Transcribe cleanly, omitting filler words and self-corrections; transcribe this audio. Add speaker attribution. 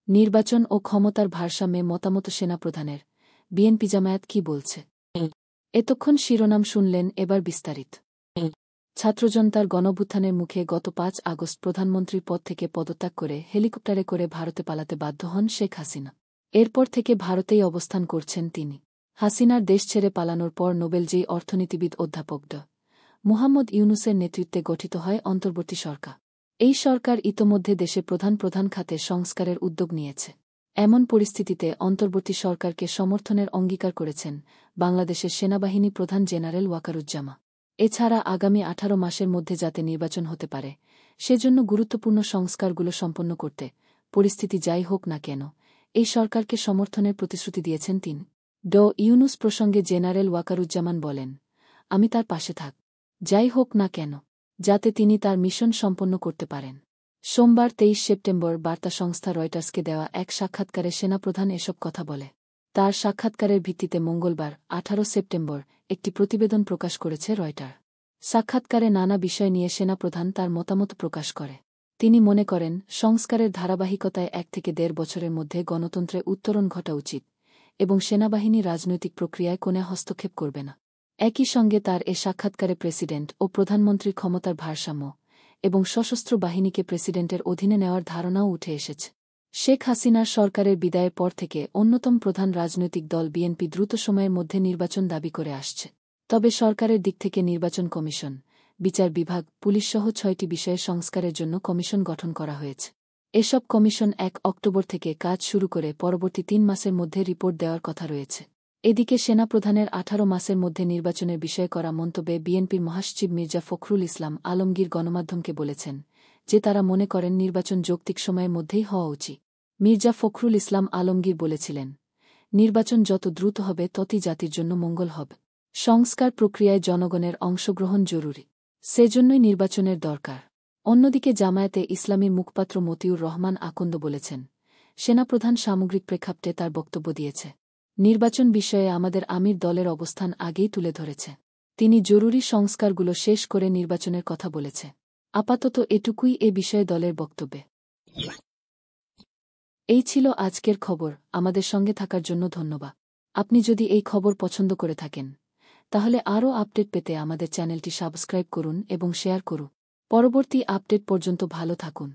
Speaker 1: নির্বাচন ও ক্ষমতার ভারসাম্যে মতামত সেনাপ্রধানের, বিএনপি জামায়াত কি বলছে? এতক্ষণ শিরোনাম শুনলেন, এবার বিস্তারিত। ছাত্রজনতার গণঅভ্যুত্থানের মুখে গত ৫ আগস্ট প্রধানমন্ত্রীর পদ থেকে পদত্যাগ করে হেলিকপ্টারে করে ভারতে পালাতে বাধ্য হন শেখ হাসিনা। এরপর থেকে ভারতেই অবস্থান করছেন তিনি। হাসিনার দেশ ছেড়ে পালানোর পর নোবেলজয়ী অর্থনীতিবিদ অধ্যাপক ড. মুহাম্মদ ইউনূসের নেতৃত্বে গঠিত হয় অন্তর্বর্তী সরকার। এই সরকার ইতোমধ্যে দেশে প্রধান প্রধান খাতে সংস্কারের উদ্যোগ নিয়েছে। এমন পরিস্থিতিতে অন্তর্বর্তী সরকারকে সমর্থনের অঙ্গীকার করেছেন বাংলাদেশের সেনাবাহিনী প্রধান জেনারেল ওয়াকারুজ্জামান। এছাড়া আগামী ১৮ মাসের মধ্যে যাতে নির্বাচন হতে পারে, সেজন্য গুরুত্বপূর্ণ সংস্কারগুলো সম্পন্ন করতে, পরিস্থিতি যাই হোক না কেন, এই সরকারকে সমর্থনের প্রতিশ্রুতি দিয়েছেন তিনি। ড. ইউনূস প্রসঙ্গে জেনারেল ওয়াকারুজ্জামান বলেন, আমি তার পাশে থাক, যাই হোক না কেন, যাতে তিনি তার মিশন সম্পন্ন করতে পারেন। সোমবার ২৩ সেপ্টেম্বর বার্তা সংস্থা রয়টার্সকে দেওয়া এক সাক্ষাৎকারে সেনাপ্রধান এসব কথা বলে। তার সাক্ষাৎকারের ভিত্তিতে মঙ্গলবার ১৮ সেপ্টেম্বর একটি প্রতিবেদন প্রকাশ করেছে রয়টার। সাক্ষাৎকারে নানা বিষয় নিয়ে সেনাপ্রধান তার মতামত প্রকাশ করে। তিনি মনে করেন, সংস্কারের ধারাবাহিকতায় ১ থেকে ১.৫ বছরের মধ্যে গণতন্ত্রে উত্তরণ ঘটা উচিত এবং সেনাবাহিনী রাজনৈতিক প্রক্রিয়ায় কোনো হস্তক্ষেপ করবে না। একই সঙ্গে তার এ সাক্ষাৎকারে প্রেসিডেন্ট ও প্রধানমন্ত্রীর ক্ষমতার ভারসাম্য এবং সশস্ত্র বাহিনীকে প্রেসিডেন্টের অধীনে নেওয়ার ধারণাও উঠে এসেছে। শেখ হাসিনার সরকারের বিদায়ের পর থেকে অন্যতম প্রধান রাজনৈতিক দল বিএনপি দ্রুত সময়ের মধ্যে নির্বাচন দাবি করে আসছে। তবে সরকারের দিক থেকে নির্বাচন কমিশন, বিচার বিভাগ, পুলিশসহ ৬টি বিষয়ে সংস্কারের জন্য কমিশন গঠন করা হয়েছে। এসব কমিশন ১ অক্টোবর থেকে কাজ শুরু করে পরবর্তী ৩ মাসের মধ্যে রিপোর্ট দেওয়ার কথা রয়েছে। এদিকে সেনাপ্রধানের ১৮ মাসের মধ্যে নির্বাচনের বিষয়ে করা মন্তব্যে বিএনপির মহাসচিব মির্জা ফখরুল ইসলাম আলমগীর গণমাধ্যমকে বলেছেন যে তারা মনে করেন নির্বাচন যৌক্তিক সময়ের মধ্যেই হওয়া উচিত। মির্জা ফখরুল ইসলাম আলমগীর বলেছিলেন, নির্বাচন যত দ্রুত হবে ততই জাতির জন্য মঙ্গল হবে। সংস্কার প্রক্রিয়ায় জনগণের অংশগ্রহণ জরুরি, সেজন্যই নির্বাচনের দরকার। অন্যদিকে জামায়াতে ইসলামীর মুখপাত্র মতিউর রহমান আকন্দ বলেছেন, সেনাপ্রধান সামগ্রিক প্রেক্ষাপটে তার বক্তব্য দিয়েছে। নির্বাচন বিষয়ে আমাদের আমির দলের অবস্থান আগেই তুলে ধরেছে। তিনি জরুরি সংস্কারগুলো শেষ করে নির্বাচনের কথা বলেছে। আপাতত এটুকুই এ বিষয়ে দলের বক্তব্যে। এই ছিল আজকের খবর। আমাদের সঙ্গে থাকার জন্য ধন্যবাদ। আপনি যদি এই খবর পছন্দ করে থাকেন, তাহলে আরও আপডেট পেতে আমাদের চ্যানেলটি সাবস্ক্রাইব করুন এবং শেয়ার করুন। পরবর্তী আপডেট পর্যন্ত ভালো থাকুন।